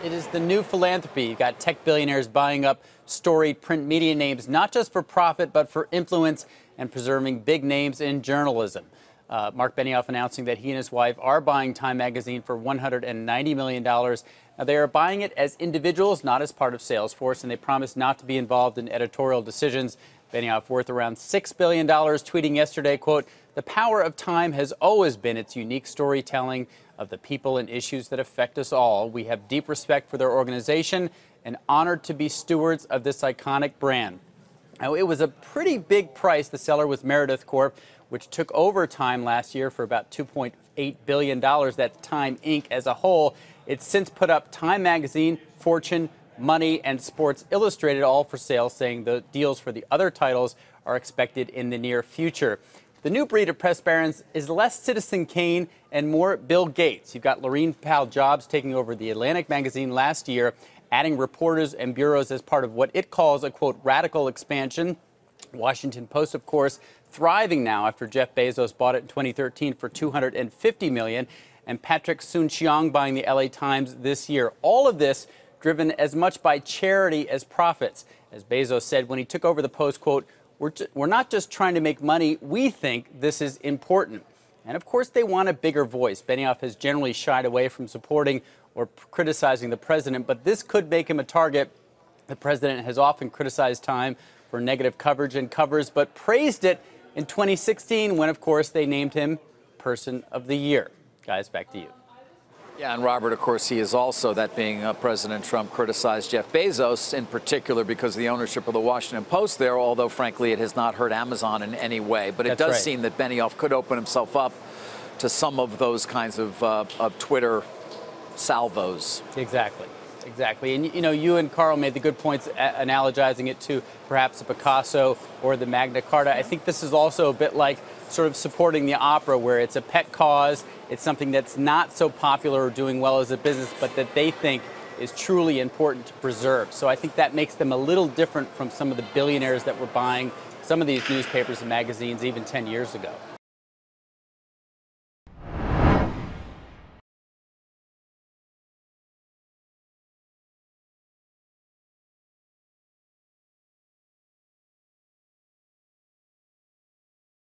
It is the new philanthropy. You've got tech billionaires buying up storied print media names, not just for profit, but for influence and preserving big names in journalism. Marc Benioff announcing that he and his wife are buying Time magazine for $190 million. Now, they are buying it as individuals, not as part of Salesforce, and they promise not to be involved in editorial decisions. Benioff, worth around $6 billion, tweeting yesterday, quote, "The power of Time has always been its unique storytelling of the people and issues that affect us all. We have deep respect for their organization and honored to be stewards of this iconic brand." Now, it was a pretty big price. The seller was Meredith Corp., which took over Time last year for about $2.8 billion. That's Time Inc. as a whole. It's since put up Time Magazine, Fortune, Money, and Sports Illustrated all for sale, saying the deals for the other titles are expected in the near future. The new breed of press barons is less Citizen Kane and more Bill Gates. You've got Laurene Powell Jobs taking over the Atlantic magazine last year, adding reporters and bureaus as part of what it calls a, quote, radical expansion. Washington Post, of course, thriving now after Jeff Bezos bought it in 2013 for $250 million, and Patrick Soon-Shiong buying the LA Times this year. All of this driven as much by charity as profits. As Bezos said when he took over the Post, quote, we're not just trying to make money, we think this is important. And of course they want a bigger voice. Benioff has generally shied away from supporting or criticizing the president, but this could make him a target. The president has often criticized Time for negative coverage and covers, but praised it in 2016 when, of course, they named him Person of the Year. Guys, back to you. Yeah, and Robert, of course, he is also, that being President Trump, criticized Jeff Bezos in particular because of the ownership of the Washington Post there, although, frankly, it has not hurt Amazon in any way. But it does seem that Benioff could open himself up to some of those kinds of Twitter salvos. Exactly. Exactly. And, you know, you and Carl made the good points analogizing it to perhaps a Picasso or the Magna Carta. I think this is also a bit like sort of supporting the opera, where it's a pet cause. It's something that's not so popular or doing well as a business, but that they think is truly important to preserve. So I think that makes them a little different from some of the billionaires that were buying some of these newspapers and magazines even 10 years ago.